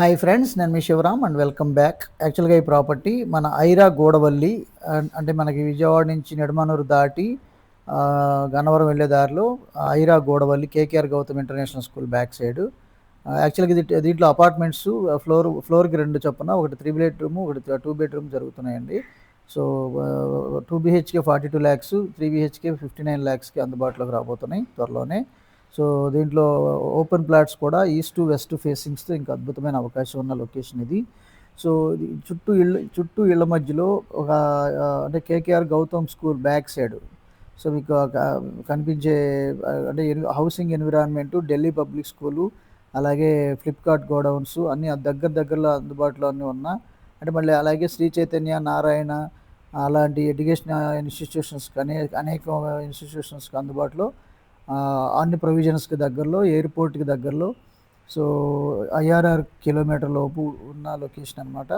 Hi friends, నేను మీ Shivaram and welcome back. యాక్చువల్గా ఈ ప్రాపర్టీ మన ఐరా గూడవల్లి, అంటే మనకి విజయవాడ నుంచి నిడమనూరు దాటి గన్నవరం వెళ్ళే దారిలో ఐరా Gudavalli KKR Gautam international school back side. యాక్చువల్గా దీంట్లో అపార్ట్మెంట్స్ ఫ్లోర్కి 2 చొప్పున, ఒకటి 3 బెడ్రూమ్, ఒకటి 2 బెడ్రూమ్ జరుగుతున్నాయండి. సో 2 BHK 42 lakhs, 3 BHK 59 lakhsకి అందుబాటులోకి రాబోతున్నాయి త్వరలోనే. సో దీంట్లో ఓపెన్ ప్లాట్స్ కూడా ఈస్ట్ టు వెస్ట్ ఫేసింగ్స్తో ఇంకా అద్భుతమైన అవకాశం ఉన్న లొకేషన్ ఇది. సో చుట్టూ ఇళ్ళ మధ్యలో ఒక అంటే KKR Gautam school back side. So మీకు కనిపించే అంటే housing environment, Delhi public school, అలాగే ఫ్లిప్కార్ట్ గోడౌన్స్ అన్నీ దగ్గరలో అందుబాటులో అన్నీ ఉన్నా. అంటే మళ్ళీ అలాగే శ్రీ చైతన్య, నారాయణ అలాంటి ఎడ్యుకేషన్ ఇన్స్టిట్యూషన్స్కి అనేక ఇన్స్టిట్యూషన్స్కి అందుబాటులో, అన్ని ప్రొవిజన్స్కి దగ్గరలో, ఎయిర్పోర్ట్కి దగ్గరలో. సో IRR కిలోమీటర్ లోపు ఉన్న లొకేషన్ అనమాట.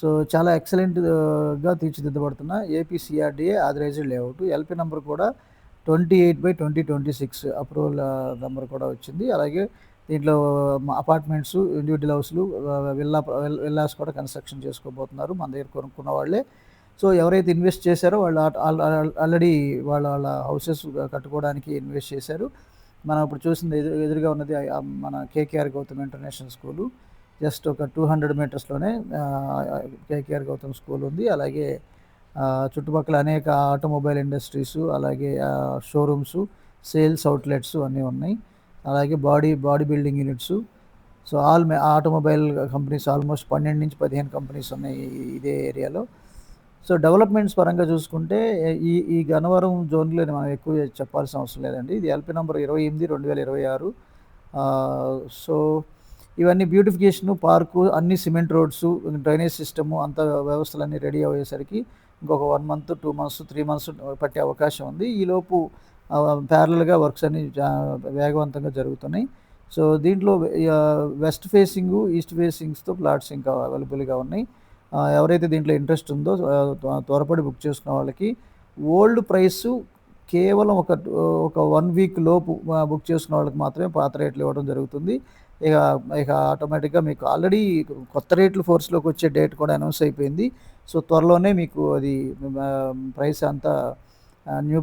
సో చాలా ఎక్సలెంట్గా తీర్చిదిద్దబడుతున్న APCRDA authorised layout. LP number కూడా 28/2026 అప్రూవల్ నెంబర్ కూడా వచ్చింది. అలాగే దీంట్లో అపార్ట్మెంట్స్, ఇండివిజువల్ హౌస్లు, విల్లాస్ కూడా కన్స్ట్రక్షన్ చేసుకోబోతున్నారు మన దగ్గర కొనుక్కున్న వాళ్ళే. సో ఎవరైతే ఇన్వెస్ట్ చేశారో వాళ్ళు ఆల్రెడీ వాళ్ళ హౌసెస్ కట్టుకోవడానికి ఇన్వెస్ట్ చేశారు. మనం ఇప్పుడు చూసింది ఎదురుగా ఉన్నది మన KKR Gautam international school. Just ఒక 200 మీటర్స్లోనే కేకేఆర్ గౌతమ్ స్కూల్ ఉంది. అలాగే చుట్టుపక్కల అనేక ఆటోమొబైల్ ఇండస్ట్రీసు, అలాగే షోరూమ్సు, సేల్స్ అవుట్లెట్స్ అన్నీ ఉన్నాయి. అలాగే body building units. So automobile companies almost 12 నుంచి 15 కంపెనీస్ ఉన్నాయి ఇదే ఏరియాలో. సో డెవలప్మెంట్స్ పరంగా చూసుకుంటే ఈ గన్నవరం జోన్లో మనం ఎక్కువ చెప్పాల్సిన అవసరం లేదండి. ఇది LP నెంబర్ 28/2026. సో ఇవన్నీ బ్యూటిఫికేషను, పార్కు, అన్ని సిమెంట్ రోడ్సు, డ్రైనేజ్ సిస్టము, అంత వ్యవస్థలన్నీ రెడీ అయ్యేసరికి ఇంకొక 1 month, 2 months, 3 months పట్టే అవకాశం ఉంది. ఈలోపు ప్యారలల్గా వర్క్స్ అన్నీ వేగవంతంగా జరుగుతున్నాయి. సో దీంట్లో వెస్ట్ ఫేసింగు, ఈస్ట్ ఫేసింగ్స్తో ప్లాట్స్ ఇంకా అవైలబుల్గా ఉన్నాయి. ఎవరైతే దీంట్లో ఇంట్రెస్ట్ ఉందో త్వరపడి బుక్ చేసుకున్న వాళ్ళకి ఓల్డ్ ప్రైసు కేవలం ఒక 1 week లోపు బుక్ చేసుకున్న వాళ్ళకి మాత్రమే పాత రేట్లు ఇవ్వడం జరుగుతుంది. ఇక ఆటోమేటిక్గా మీకు ఆల్రెడీ కొత్త రేట్లు ఫోర్స్లోకి వచ్చే డేట్ కూడా అనౌన్స్ అయిపోయింది. సో త్వరలోనే మీకు అది ప్రైస్ అంతా న్యూ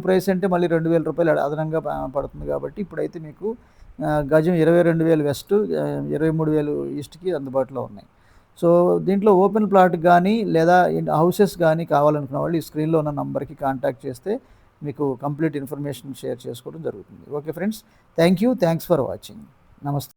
ప్రైస్ అంటే మళ్ళీ 2,000 రూపాయలు అదనంగా పడుతుంది. కాబట్టి ఇప్పుడైతే మీకు గజం 22,000 వెస్ట్, 23,000 ఈస్ట్కి అందుబాటులో ఉన్నాయి. సో దీంట్లో ఓపెన్ ప్లాట్ కానీ లేదా హౌసెస్ కానీ కావాలనుకున్న వాళ్ళు ఈ స్క్రీన్లో ఉన్న నంబర్కి కాంటాక్ట్ చేస్తే మీకు కంప్లీట్ ఇన్ఫర్మేషన్ షేర్ చేసుకోవడం జరుగుతుంది. Okay friends, thanks for watching. నమస్తే.